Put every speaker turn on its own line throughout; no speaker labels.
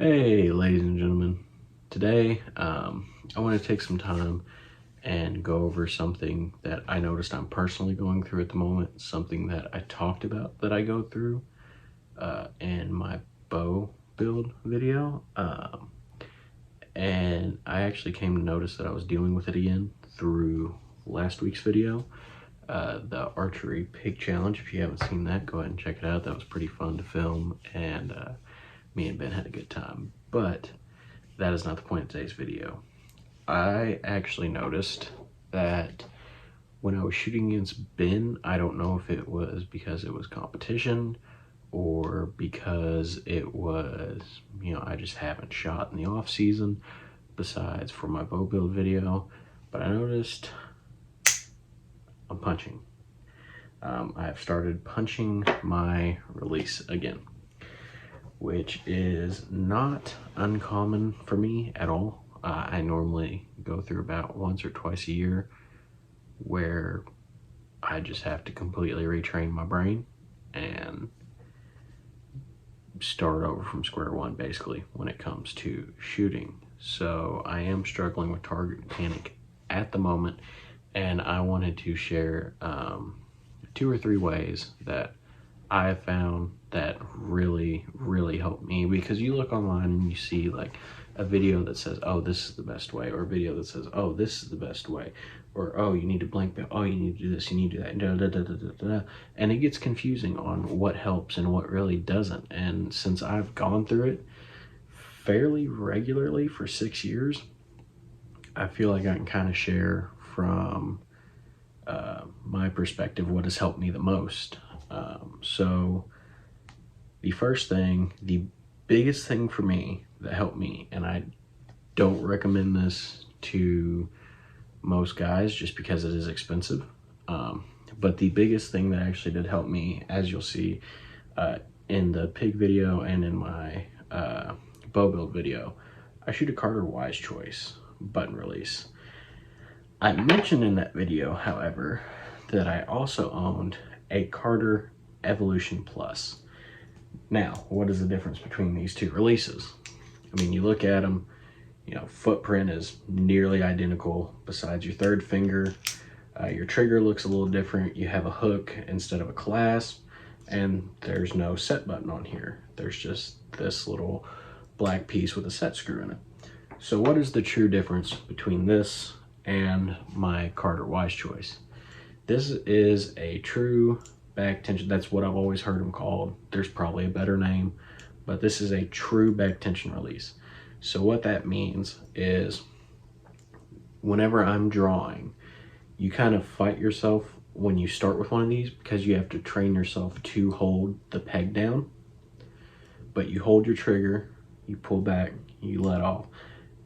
Hey, ladies and gentlemen. Today, I want to take some time and go over something that I noticed I'm personally going through at the moment, something that I talked about that I go through in my bow build video. And I actually came to notice that I was dealing with it again through last week's video, the archery pig challenge. If you haven't seen that, go ahead and check it out. That was pretty fun to film, and me and Ben had a good time. But that is not the point of today's video. I actually noticed that when I was shooting against Ben, I don't know if it was because it was competition or because it was, I just haven't shot in the off season besides for my bow build video, but I noticed I'm punching. I have started punching my release again, which is not uncommon for me at all. I normally go through about once or twice a year where I just have to completely retrain my brain and start over from square one, basically, when it comes to shooting. So I am struggling with target panic at the moment, and I wanted to share 2 or 3 ways that I have found that really helped me. Because you look online and you see like a video that says, oh, this is the best way, or a video that says, oh, this is the best way, or oh, you need to blank belt, oh, you need to do this, you need to do that, da, da, da, da, da, da. And it gets confusing on what helps and what really doesn't. And since I've gone through it fairly regularly for 6 years, I feel like I can kind of share from my perspective what has helped me the most. So the first thing, the biggest thing for me that helped me, and I don't recommend this to most guys just because it is expensive, but the biggest thing that actually did help me, as you'll see in the pig video and in my bow build video, I shoot a Carter Wise Choice button release. I mentioned in that video, however, that I also owned a Carter Evolution Plus. Now, what is the difference between these 2 releases? I mean, you look at them, footprint is nearly identical besides your third finger. Your trigger looks a little different. You have a hook instead of a clasp, and there's no set button on here. There's just this little black piece with a set screw in it. So what is the true difference between this and my Carter Wise Choice? This is a true back tension. That's what I've always heard them called. There's probably a better name, but this is a true back tension release. So what that means is whenever I'm drawing, you kind of fight yourself when you start with one of these because you have to train yourself to hold the peg down. But you hold your trigger, you pull back, you let off.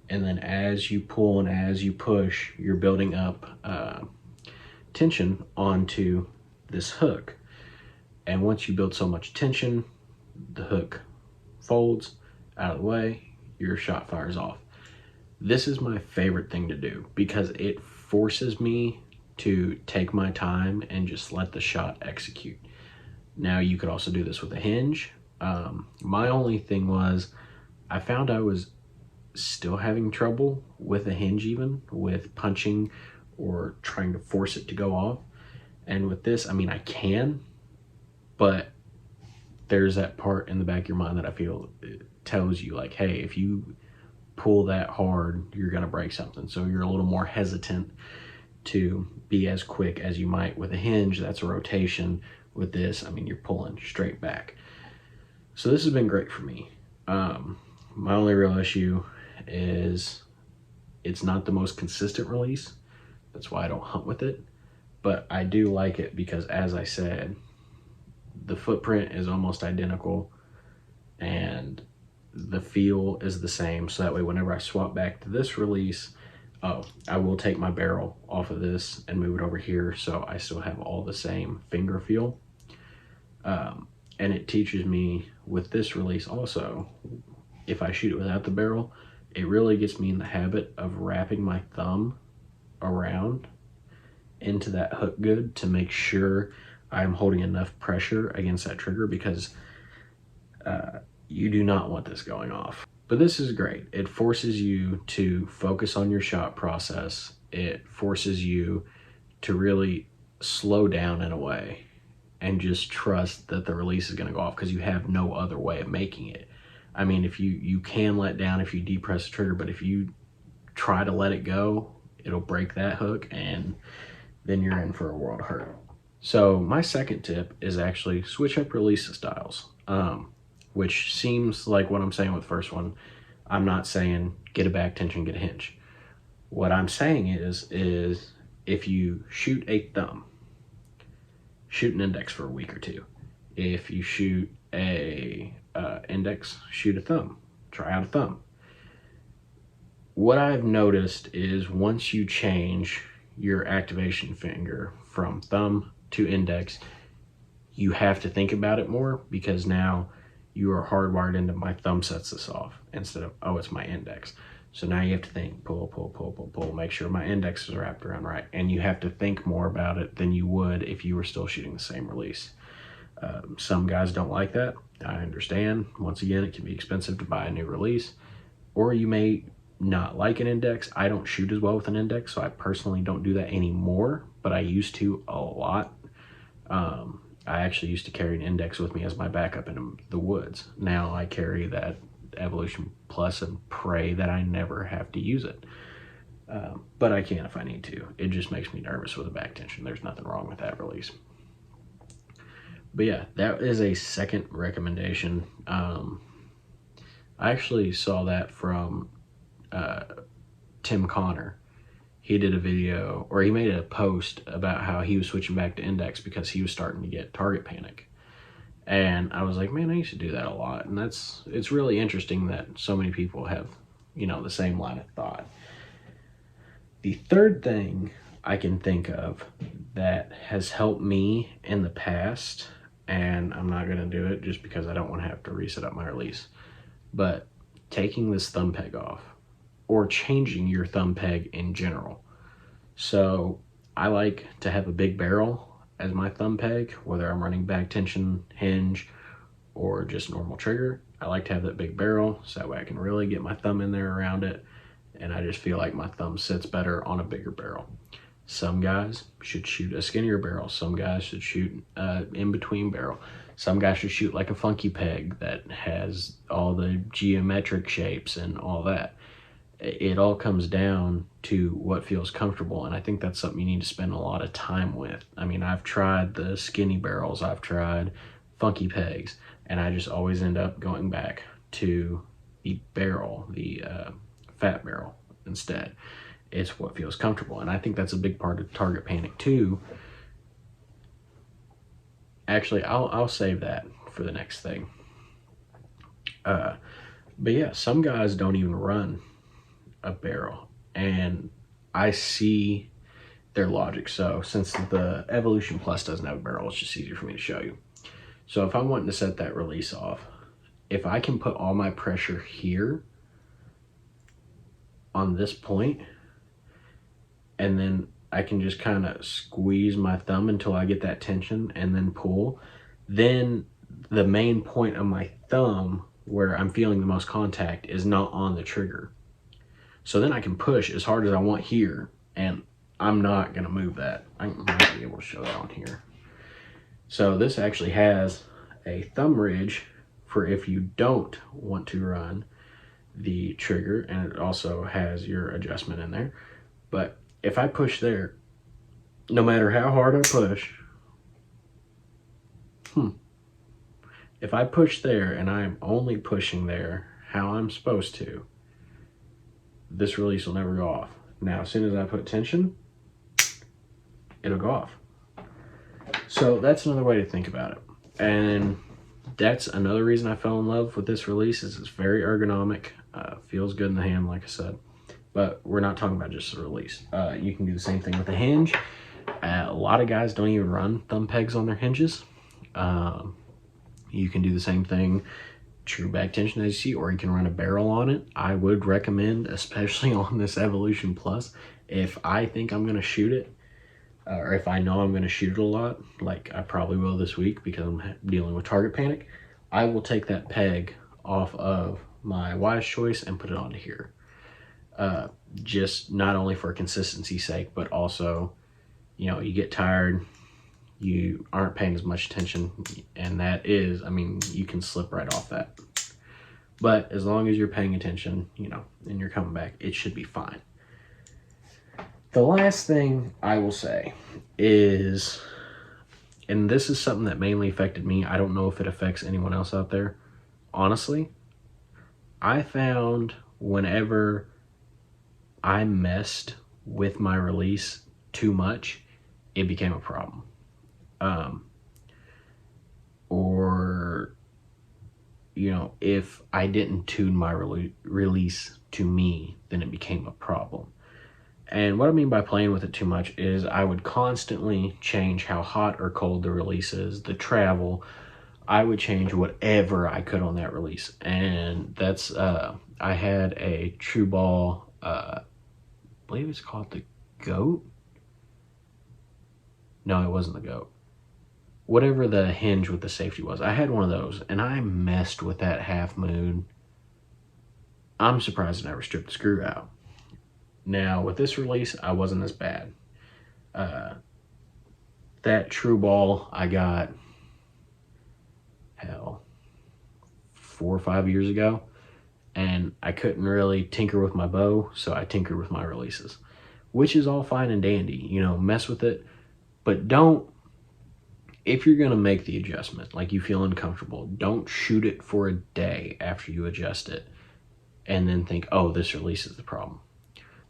And then as you pull and as you push, you're building up tension onto this hook. And once you build so much tension, the hook folds out of the way, your shot fires off. This is my favorite thing to do because it forces me to take my time and just let the shot execute. Now, you could also do this with a hinge. My only thing was I found I was still having trouble with a hinge, even with punching or trying to force it to go off. And with this, I mean, I can, but there's that part in the back of your mind that I feel it tells you like, hey, if you pull that hard, you're gonna break something. So you're a little more hesitant to be as quick as you might with a hinge. That's a rotation. With this, I mean, you're pulling straight back. So this has been great for me. My only real issue is it's not the most consistent release. That's why I don't hunt with it, but I do like it because, as I said, the footprint is almost identical and the feel is the same. So that way, whenever I swap back to this release, I will take my barrel off of this and move it over here so I still have all the same finger feel. And it teaches me with this release also, if I shoot it without the barrel, it really gets me in the habit of wrapping my thumb around into that hook good to make sure I'm holding enough pressure against that trigger, because you do not want this going off. But this is great. It forces you to focus on your shot process. It forces you to really slow down in a way and just trust that the release is going to go off, because you have no other way of making it. I mean, if you can let down if you depress the trigger, but if you try to let it go, it'll break that hook, and then you're in for a world of hurt. So my second tip is actually switch up release styles, which seems like what I'm saying with the first one. I'm not saying get a back tension, get a hinge. What I'm saying is if you shoot a thumb, shoot an index for a week or two. If you shoot a index, shoot a thumb. Try out a thumb. What I've noticed is once you change your activation finger from thumb to index, you have to think about it more, because now you are hardwired into my thumb sets this off instead of, oh, it's my index. So now you have to think, pull, make sure my index is wrapped around right. And you have to think more about it than you would if you were still shooting the same release. Some guys don't like that. I understand. Once again, it can be expensive to buy a new release, or you may not like an index. I don't shoot as well with an index, so I personally don't do that anymore, but I used to a lot. I actually used to carry an index with me as my backup in the woods. Now I carry that Evolution Plus and pray that I never have to use it. But I can if I need to. It just makes me nervous with a back tension. There's nothing wrong with that release. But yeah, that is a second recommendation. I actually saw that from Tim Connor. He did a video, or he made a post about how he was switching back to index because he was starting to get target panic. And I was like, man, I used to do that a lot. And it's really interesting that so many people have, the same line of thought. The third thing I can think of that has helped me in the past, and I'm not going to do it just because I don't want to have to reset up my release, but taking this thumb peg off, or changing your thumb peg in general. So I like to have a big barrel as my thumb peg, whether I'm running back tension, hinge, or just normal trigger. I like to have that big barrel so that way I can really get my thumb in there around it, and I just feel like my thumb sits better on a bigger barrel. Some guys should shoot a skinnier barrel. Some guys should shoot in between barrel. Some guys should shoot like a funky peg that has all the geometric shapes and all that. It all comes down to what feels comfortable, and I think that's something you need to spend a lot of time with. I mean, I've tried the skinny barrels, I've tried funky pegs, and I just always end up going back to the barrel, the fat barrel instead. It's what feels comfortable, and I think that's a big part of target panic too. Actually, I'll save that for the next thing. But yeah, some guys don't even run a barrel, and I see their logic. So since the Evolution Plus doesn't have a barrel, it's just easier for me to show you. So if I'm wanting to set that release off, if I can put all my pressure here on this point, and then I can just kind of squeeze my thumb until I get that tension and then pull, then the main point of my thumb where I'm feeling the most contact is not on the trigger. So then I can push as hard as I want here, and I'm not gonna move that. I might be able to show that on here. So this actually has a thumb ridge for if you don't want to run the trigger, and it also has your adjustment in there. But if I push there, no matter how hard I push, if I push there and I'm only pushing there how I'm supposed to, this release will never go off. Now, as soon as I put tension, it'll go off. So that's another way to think about it. And that's another reason I fell in love with this release, is it's very ergonomic, feels good in the hand, like I said. But we're not talking about just the release. You can do the same thing with the hinge. A lot of guys don't even run thumb pegs on their hinges. You can do the same thing, true back tension as you see, or you can run a barrel on it. I would recommend, especially on this Evolution Plus, if I think I'm gonna shoot it, or if I know I'm gonna shoot it a lot, like I probably will this week because I'm dealing with target panic, I will take that peg off of my wise choice and put it onto here. Just not only for consistency's sake, but also, you get tired, you aren't paying as much attention, and that is, you can slip right off that. But as long as you're paying attention, and you're coming back, it should be fine. The last thing I will say is, and this is something that mainly affected me, I don't know if it affects anyone else out there. Honestly, I found whenever I messed with my release too much, it became a problem. Or, if I didn't tune my release to me, then it became a problem. And what I mean by playing with it too much is I would constantly change how hot or cold the release is, the travel. I would change whatever I could on that release. And that's, I had a True Ball, I believe it's called the Goat. No, it wasn't the Goat. Whatever the hinge with the safety was, I had one of those, and I messed with that Half Moon. I'm surprised I never stripped the screw out. Now, with this release, I wasn't as bad. That True Ball I got, 4 or 5 years ago, and I couldn't really tinker with my bow, so I tinkered with my releases, which is all fine and dandy. Mess with it, but don't, if you're going to make the adjustment, like you feel uncomfortable, don't shoot it for a day after you adjust it and then think, oh, this release is the problem.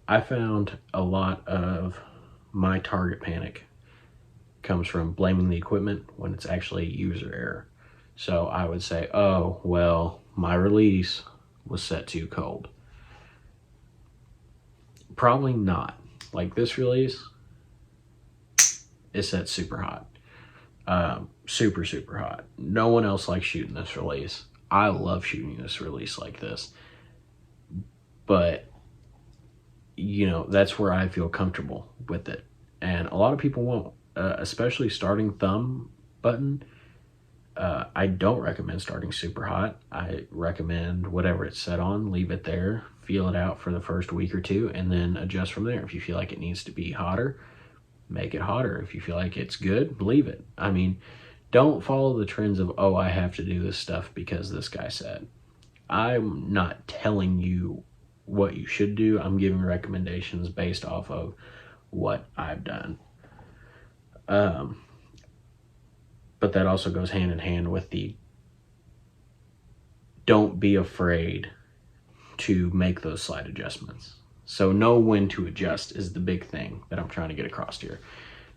I found a lot of my target panic comes from blaming the equipment when it's actually user error. So I would say, oh, well, my release was set too cold. Probably not. Like this release is set super hot. Super, super hot. No one else likes shooting this release. I love shooting this release like this. But, that's where I feel comfortable with it. And a lot of people won't, especially starting thumb button. I don't recommend starting super hot. I recommend whatever it's set on, leave it there, feel it out for the first week or two, and then adjust from there. If you feel like it needs to be hotter, make it hotter. If you feel like it's good, leave it. Don't follow the trends of, oh, I have to do this stuff because this guy said. I'm not telling you what you should do. I'm giving recommendations based off of what I've done. But that also goes hand in hand with the don't be afraid to make those slight adjustments. So know when to adjust is the big thing that I'm trying to get across here.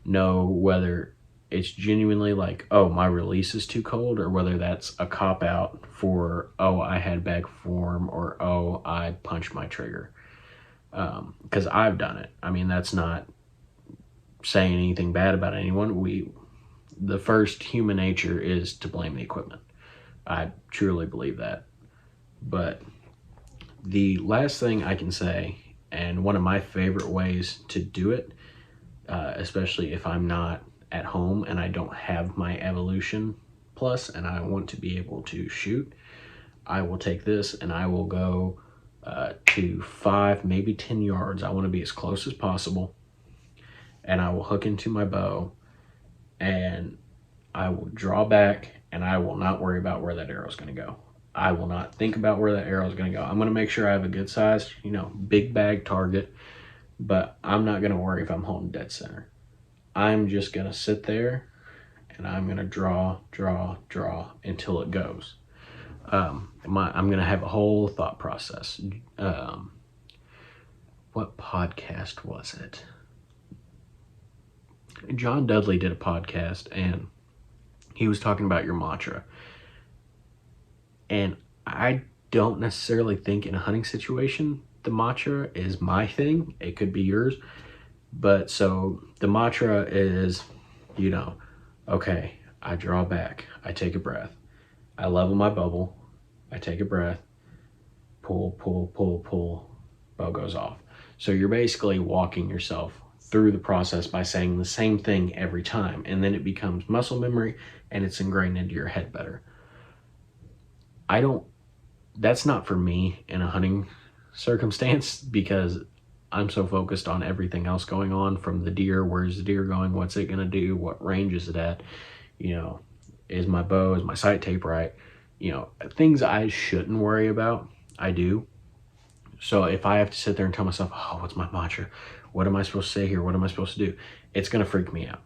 Know whether it's genuinely like, oh, my release is too cold, or whether that's a cop-out for, oh, I had bag form, or, oh, I punched my trigger. Because I've done it. That's not saying anything bad about anyone. The first human nature is to blame the equipment. I truly believe that. But the last thing I can say, and one of my favorite ways to do it, especially if I'm not at home and I don't have my Evolution Plus and I want to be able to shoot, I will take this and I will go to 5, maybe 10 yards. I want to be as close as possible, and I will hook into my bow and I will draw back, and I will not worry about where that arrow is going to go. I will not think about where that arrow is going to go. I'm going to make sure I have a good size, big bag target, but I'm not going to worry if I'm holding dead center. I'm just going to sit there and I'm going to draw until it goes. I'm going to have a whole thought process. What podcast was it? John Dudley did a podcast and he was talking about your mantra. And I don't necessarily think in a hunting situation the mantra is my thing. It could be yours. But so the mantra is, okay, I draw back. I take a breath. I level my bubble. I take a breath. Pull, bow goes off. So you're basically walking yourself through the process by saying the same thing every time. And then it becomes muscle memory and it's ingrained into your head better. I don't that's not for me in a hunting circumstance, because I'm so focused on everything else going on, from the deer. Where's the deer going? What's it going to do? What range is it at? You know, is my bow, is my sight tape right? You know, things I shouldn't worry about, I do. So if I have to sit there and tell myself, oh, what's my mantra? What am I supposed to say here? What am I supposed to do? It's going to freak me out.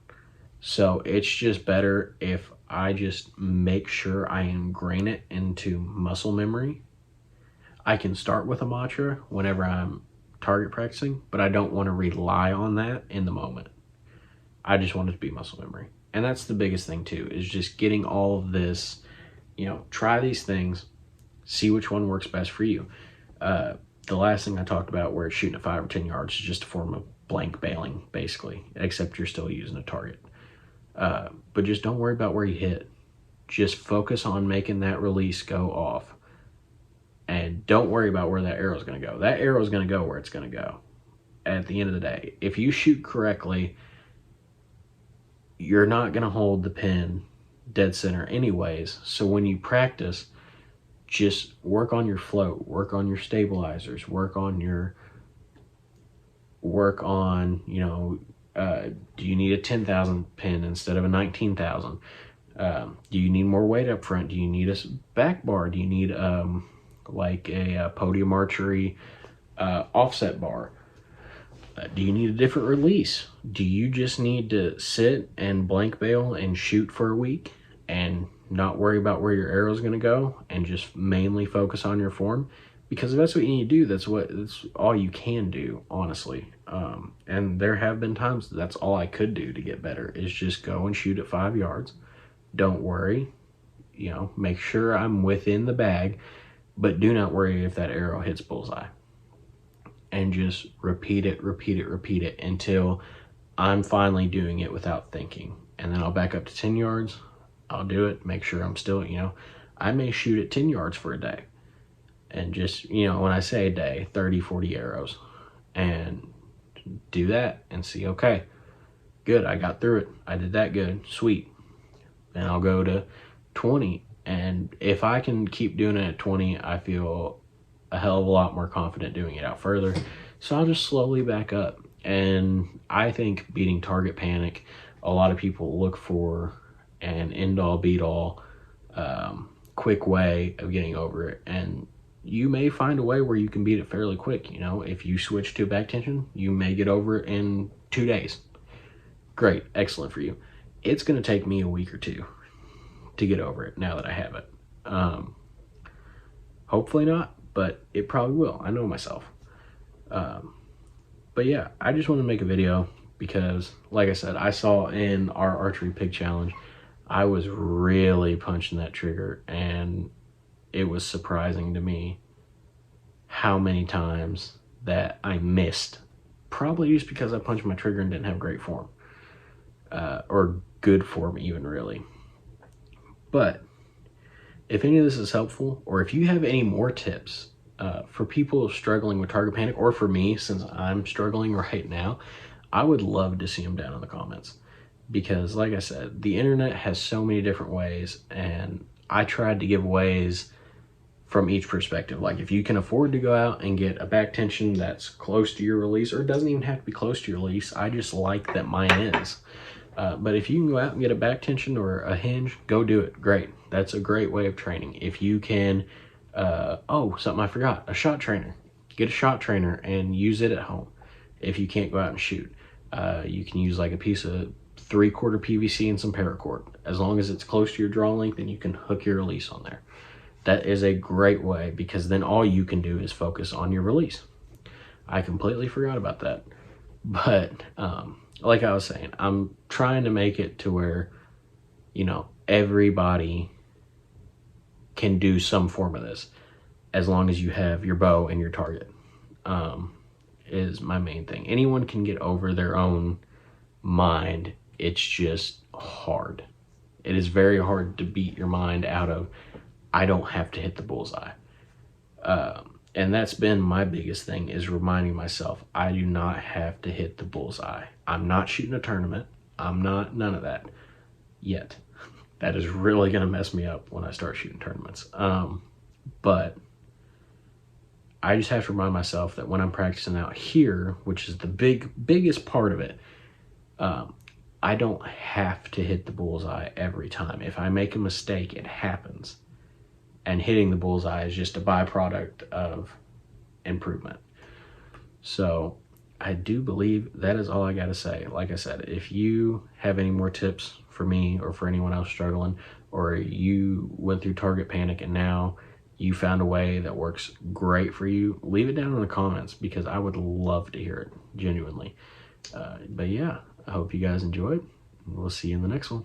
So it's just better if I just make sure I ingrain it into muscle memory. I can start with a mantra whenever I'm target practicing, but I don't want to rely on that in the moment. I just want it to be muscle memory. And that's the biggest thing too, is just getting all of this, you know, try these things, see which one works best for you. The last thing I talked about, where it's shooting at 5 or 10 yards, is just a form of blank bailing, basically, except you're still using a target. But just don't worry about where you hit. Just focus on making that release go off. And don't worry about where that arrow is going to go. That arrow is going to go where it's going to go at the end of the day. If you shoot correctly, you're not going to hold the pin dead center anyways. So when you practice, just work on your float, work on your stabilizers, work on, you know, do you need a 10,000 pin instead of a 19,000? Do you need more weight up front? Do you need a back bar? Do you need like a podium archery offset bar? Do you need a different release? Do you just need to sit and blank bail and shoot for a week and not worry about where your arrow is going to go, and just mainly focus on your form? Because if that's what you need to do, that's all you can do, honestly. And there have been times that's all I could do to get better, is just go and shoot at 5 yards. Don't worry, you know, make sure I'm within the bag, but do not worry if that arrow hits bullseye. And just repeat it until I'm finally doing it without thinking. And then I'll back up to 10 yards. I'll do it, make sure I'm still, you know, I may shoot at 10 yards for a day. And just, you know, when I say a day, 30, 40 arrows. And do that and see, okay, good, I got through it. I did that good, sweet. Then I'll go to 20. And if I can keep doing it at 20, I feel a hell of a lot more confident doing it out further. So I'll just slowly back up. And I think beating target panic, a lot of people look for an end-all be-all quick way of getting over it. And you may find a way where you can beat it fairly quick. You know, if you switch to back tension, you may get over it in 2 days. Great, excellent for you. It's going to take me a week or two to get over it now that I have it. Hopefully not, but it probably will. I know myself. But yeah, I just want to make a video because, like I said, I saw in our archery pig challenge, I was really punching that trigger, and it was surprising to me how many times that I missed, probably just because I punched my trigger and didn't have great form, or good form even, really. But if any of this is helpful, or if you have any more tips for people struggling with target panic, or for me, since I'm struggling right now, I would love to see them down in the comments. Because like I said, the internet has so many different ways, and I tried to give ways from each perspective. Like, if you can afford to go out and get a back tension that's close to your release, or it doesn't even have to be close to your release, I just like that mine is. But if you can go out and get a back tension or a hinge, go do it. Great. That's a great way of training. If you can, oh, something I forgot, a shot trainer. Get a shot trainer and use it at home. If you can't go out and shoot, you can use like a piece of 3/4 PVC and some paracord. As long as it's close to your draw length, and you can hook your release on there. That is a great way, because then all you can do is focus on your release. I completely forgot about that. But like I was saying, I'm trying to make it to where, you know, everybody can do some form of this, as long as you have your bow and your target, is my main thing. Anyone can get over their own mind. It's just hard. It is very hard to beat your mind out of, I don't have to hit the bullseye. And that's been my biggest thing, is reminding myself, I do not have to hit the bullseye. I'm not shooting a tournament. I'm not none of that yet. That is really going to mess me up when I start shooting tournaments. But I just have to remind myself that when I'm practicing out here, which is the biggest part of it, I don't have to hit the bullseye every time. If I make a mistake, it happens. And hitting the bullseye is just a byproduct of improvement. So I do believe that is all I got to say. Like I said, if you have any more tips for me or for anyone else struggling, or you went through target panic and now you found a way that works great for you, leave it down in the comments because I would love to hear it, genuinely. But yeah, I hope you guys enjoyed. We'll see you in the next one.